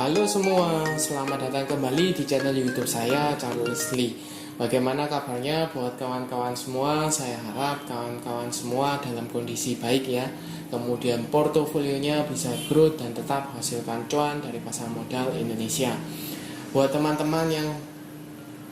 Halo semua, selamat datang kembali di channel YouTube saya, Charles Lee. Bagaimana kabarnya buat kawan-kawan semua? Saya harap kawan-kawan semua dalam kondisi baik ya. Kemudian portofolionya bisa growth dan tetap hasilkan cuan dari pasar modal Indonesia. Buat teman-teman yang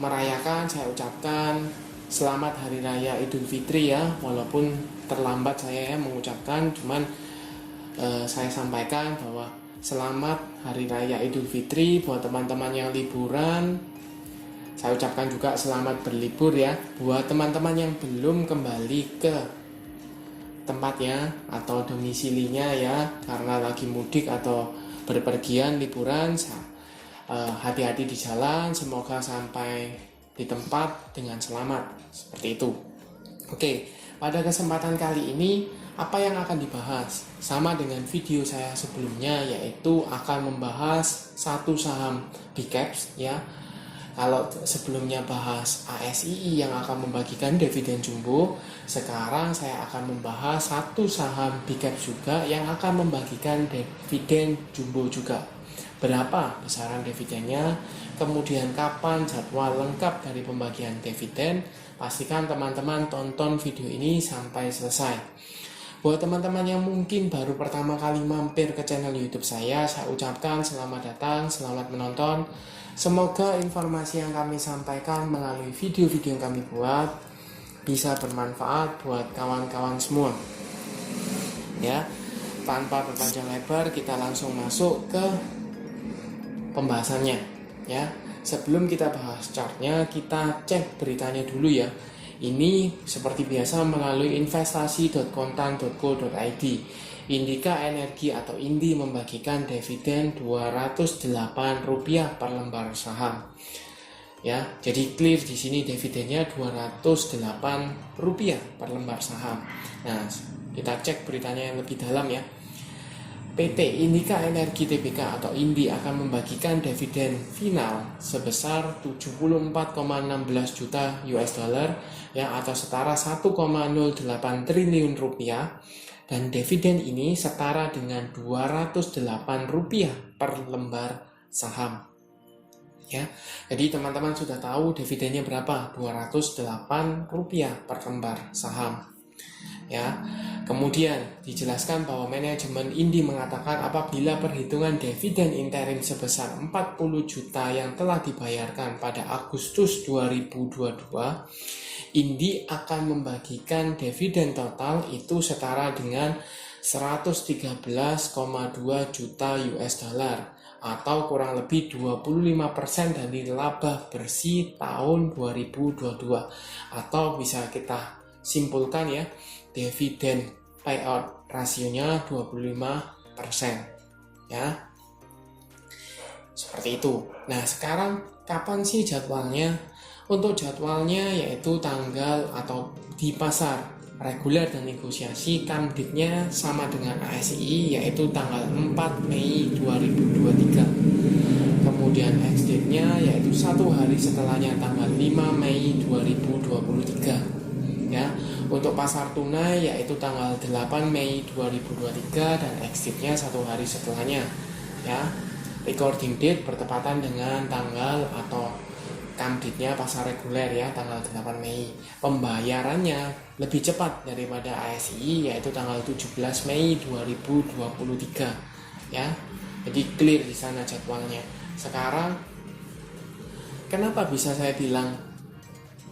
merayakan, saya ucapkan selamat Hari Raya Idul Fitri ya. Walaupun terlambat saya mengucapkan, cuman saya sampaikan bahwa selamat Hari Raya Idul Fitri buat teman-teman yang liburan. Saya ucapkan juga selamat berlibur ya. Buat teman-teman yang belum kembali ke tempatnya atau domisilinya ya, karena lagi mudik atau berpergian liburan, hati-hati di jalan. Semoga sampai di tempat dengan selamat. Seperti itu. Oke, pada kesempatan kali ini apa yang akan dibahas? Sama dengan video saya sebelumnya, yaitu akan membahas satu saham big caps ya. Kalau sebelumnya bahas ASII yang akan membagikan dividen jumbo, sekarang saya akan membahas satu saham big caps juga yang akan membagikan dividen jumbo juga. Berapa besaran dividennya, kemudian kapan jadwal lengkap dari pembagian dividen. Pastikan teman-teman tonton video ini sampai selesai. Buat teman-teman yang mungkin baru pertama kali mampir ke channel YouTube saya ucapkan selamat datang, selamat menonton. Semoga informasi yang kami sampaikan melalui video-video yang kami buat bisa bermanfaat buat kawan-kawan semua. Ya, tanpa berpanjang lebar, kita langsung masuk ke pembahasannya. Ya, sebelum kita bahas chartnya, kita cek beritanya dulu ya. Ini seperti biasa melalui investasi.kontan.co.id. Indika Energi atau INDI membagikan dividen Rp208 per lembar saham. Ya, jadi clear di sini dividennya Rp208 per lembar saham. Nah, kita cek beritanya yang lebih dalam ya. PT Indika Energi Tbk atau INDI akan membagikan dividen final sebesar 74,16 juta US dollar ya, atau setara 1,08 triliun rupiah, dan dividen ini setara dengan Rp208 per lembar saham. Ya, jadi teman-teman sudah tahu dividennya berapa? Rp208 per lembar saham. Ya, kemudian dijelaskan bahwa manajemen INDI mengatakan apabila perhitungan dividen interim sebesar 40 juta yang telah dibayarkan pada Agustus 2022, INDI akan membagikan dividen total itu setara dengan 113,2 juta US dollar atau kurang lebih 25% dari laba bersih tahun 2022, atau bisa kita simpulkan ya, dividen payout rasionya 25% ya. Seperti itu. Nah, sekarang kapan sih jadwalnya? Untuk jadwalnya yaitu tanggal atau di pasar reguler dan negosiasi, candidnya sama dengan ASII yaitu tanggal 4 Mei 2023. Kemudian ex-date-nya yaitu satu hari setelahnya tanggal 5 Mei 2023. Ya, untuk pasar tunai yaitu tanggal 8 Mei 2023 dan exit-nya satu hari setelahnya. Ya, recording date bertepatan dengan tanggal atau candidnya pasar reguler ya, tanggal 8 Mei. Pembayarannya lebih cepat daripada ASI yaitu tanggal 17 Mei 2023. Ya, jadi clear di sana jadwalnya. Sekarang kenapa bisa saya bilang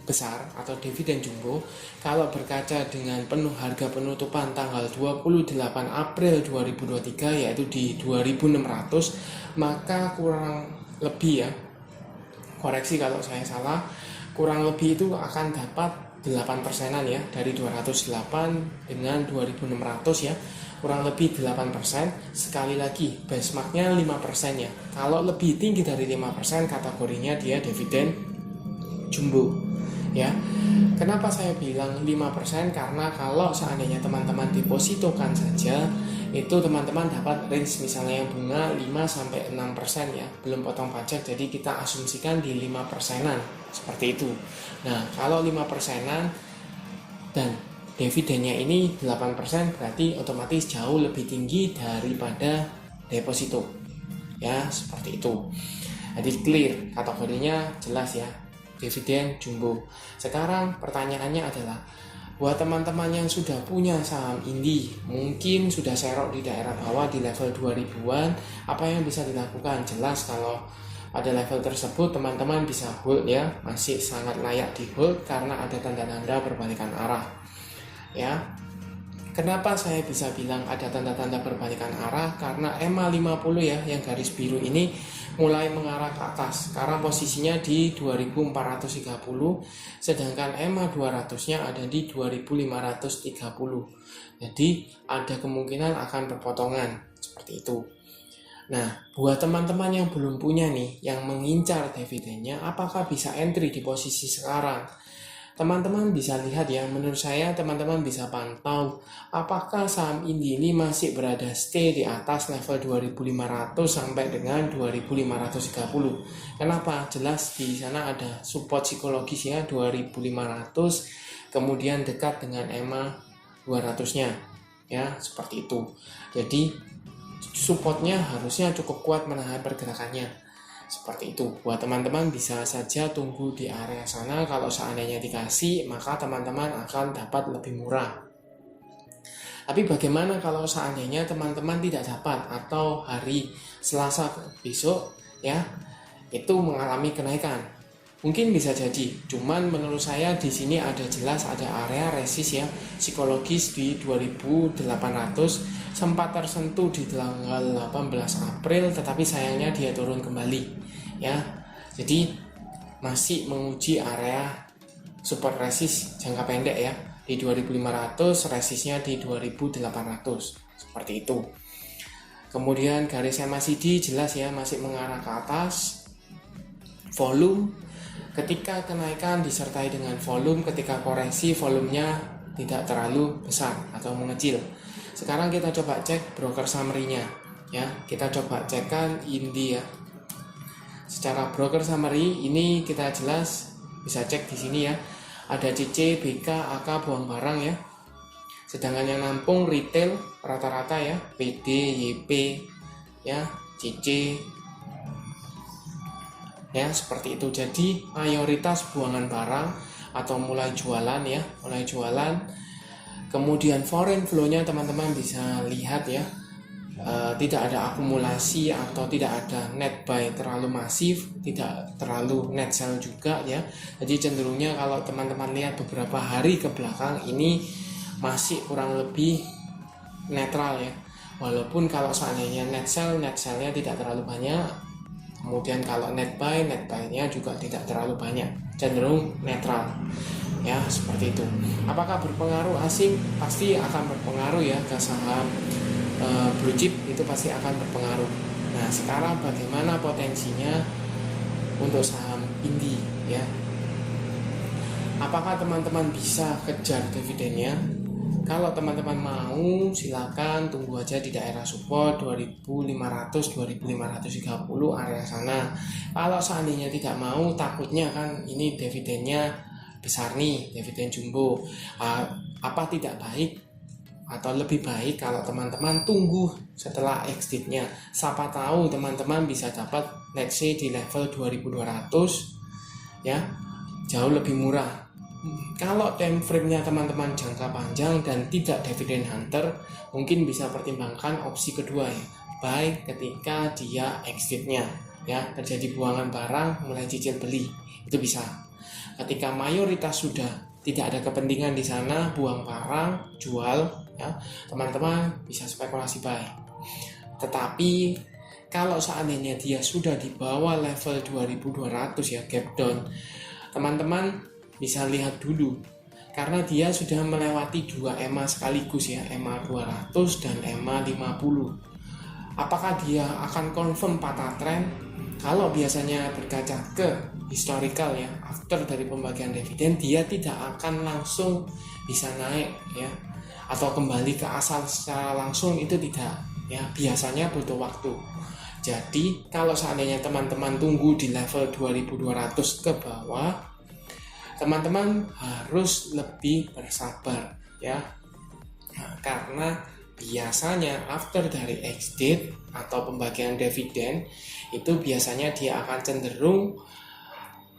besar atau dividen jumbo? Kalau berkaca dengan harga penutupan tanggal 28 April 2023 yaitu di 2.600, maka kurang lebih ya, koreksi kalau saya salah, kurang lebih itu akan dapat 8%-an ya, dari 208 dengan 2.600 ya, kurang lebih 8%. Sekali lagi benchmarknya 5% ya. Kalau lebih tinggi dari 5% kategorinya dia dividen jumbo ya. Kenapa saya bilang 5%? Karena kalau seandainya teman-teman depositokan saja, itu teman-teman dapat range misalnya yang bunga 5-6% ya, belum potong pajak, jadi kita asumsikan di 5%-an seperti itu. Nah, kalau 5%-an dan dividennya ini 8%, berarti otomatis jauh lebih tinggi daripada deposito. ya, seperti itu. Jadi clear, kategorinya jelas ya, dividen jumbo. Sekarang pertanyaannya adalah, buat teman-teman yang sudah punya saham Indi, mungkin sudah serok di daerah bawah di level 2000-an, apa yang bisa dilakukan? Jelas kalau pada level tersebut teman-teman bisa hold ya, masih sangat layak di hold karena ada tanda-tanda berbalikan arah ya. Kenapa saya bisa bilang ada tanda-tanda berbalikan arah? Karena EMA 50 ya, yang garis biru ini mulai mengarah ke atas. Sekarang posisinya di 2430, sedangkan EMA 200-nya ada di 2530. Jadi ada kemungkinan akan berpotongan seperti itu. Nah, buat teman-teman yang belum punya nih, yang mengincar dividennya, apakah bisa entry di posisi sekarang? Teman-teman bisa lihat ya, menurut saya teman-teman bisa pantau apakah saham Indi ini masih berada stay di atas level 2500 sampai dengan 2530. Kenapa? Jelas di sana ada support psikologis ya, 2500, kemudian dekat dengan EMA 200-nya ya, seperti itu. Jadi supportnya harusnya cukup kuat menahan pergerakannya. Seperti itu. Buat teman-teman bisa saja tunggu di area sana. Kalau seandainya dikasih, maka teman-teman akan dapat lebih murah. Tapi bagaimana kalau seandainya teman-teman tidak dapat, atau hari Selasa besok ya itu mengalami kenaikan? Mungkin bisa jadi. Cuman menurut saya di sini ada jelas ada area resist ya, psikologis di 2800, sempat tersentuh di tanggal 18 April, tetapi sayangnya dia turun kembali ya. Jadi masih menguji area support resist jangka pendek ya, di 2500, resistnya di 2800, seperti itu. Kemudian garis MACD jelas ya, masih mengarah ke atas. Volume, ketika kenaikan disertai dengan volume, ketika koreksi volumenya tidak terlalu besar atau mengecil. Sekarang kita coba cek broker summary-nya ya. Kita coba cekkan Indi ya. Secara broker summary ini kita jelas bisa cek di sini ya. Ada CC, BK, AK buang barang ya. Sedangkan yang nampung retail rata-rata ya, PD, YP ya, CC ya, seperti itu. Jadi mayoritas buangan barang atau mulai jualan ya, mulai jualan. Kemudian foreign flow-nya teman-teman bisa lihat ya, tidak ada akumulasi atau tidak ada net buy terlalu masif, tidak terlalu net sell juga ya. Jadi cenderungnya kalau teman-teman lihat beberapa hari ke belakang ini masih kurang lebih netral ya. Walaupun kalau seandainya net sell-nya tidak terlalu banyak. Kemudian kalau net buy-nya juga tidak terlalu banyak, cenderung netral ya, seperti itu. Apakah berpengaruh asing? Pasti akan berpengaruh ya, ke saham blue chip itu pasti akan berpengaruh. Nah sekarang bagaimana potensinya untuk saham Indi ya? Apakah teman-teman bisa kejar dividennya? Kalau teman-teman mau, silakan tunggu aja di daerah support 2500-2530 area sana. Kalau seandainya tidak mau, takutnya kan ini dividennya besar nih, dividen jumbo. Apa tidak baik atau lebih baik kalau teman-teman tunggu setelah exitnya? Siapa tahu teman-teman bisa dapat let's say di level 2200 ya, jauh lebih murah. Kalau time frame-nya teman-teman jangka panjang dan tidak dividend hunter, mungkin bisa pertimbangkan opsi kedua ya, buy ketika dia exitnya ya, terjadi buangan barang mulai cicil beli, itu bisa. Ketika mayoritas sudah tidak ada kepentingan di sana, buang barang, jual ya, teman-teman bisa spekulasi buy. Tetapi kalau seandainya dia sudah di bawah level 2200 ya, gap down, teman-teman bisa lihat dulu, karena dia sudah melewati 2 EMA sekaligus ya, EMA 200 dan EMA 50. Apakah dia akan confirm patah tren? Kalau biasanya berkaca ke historical ya, after dari pembagian dividen, dia tidak akan langsung bisa naik ya, atau kembali ke asal secara langsung, itu tidak ya, biasanya butuh waktu. Jadi kalau seandainya teman-teman tunggu di level 2200 ke bawah, teman-teman harus lebih bersabar ya, karena biasanya after dari exit atau pembagian dividen itu biasanya dia akan cenderung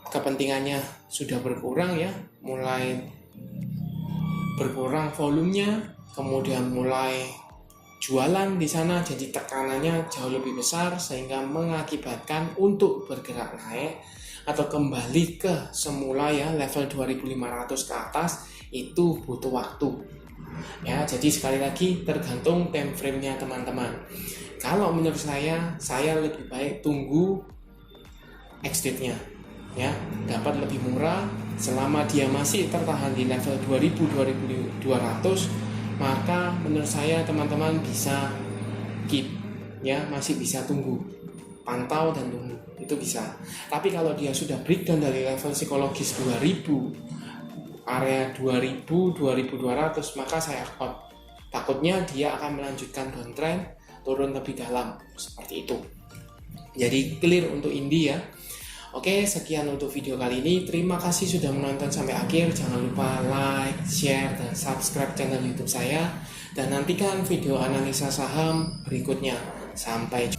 kepentingannya sudah berkurang ya, mulai berkurang volumenya, kemudian mulai jualan di sana, jadi tekanannya jauh lebih besar sehingga mengakibatkan untuk bergerak naik atau kembali ke semula ya level 2500 ke atas itu butuh waktu. Ya, jadi sekali lagi tergantung time frame-nya teman-teman. Kalau menurut saya lebih baik tunggu exit-nya ya, dapat lebih murah selama dia masih tertahan di level 2000-2200, maka menurut saya teman-teman bisa keep ya, masih bisa tunggu, pantau dan tunggu, itu bisa. Tapi kalau dia sudah breakdown dari level psikologis 2000 area 2000-2200, maka saya takutnya dia akan melanjutkan downtrend, turun lebih dalam seperti itu. Jadi clear untuk Indi ya. Oke, sekian untuk video kali ini. Terima kasih sudah menonton sampai akhir. Jangan lupa like, share, dan subscribe channel YouTube saya. Dan nantikan video analisa saham berikutnya. Sampai jumpa.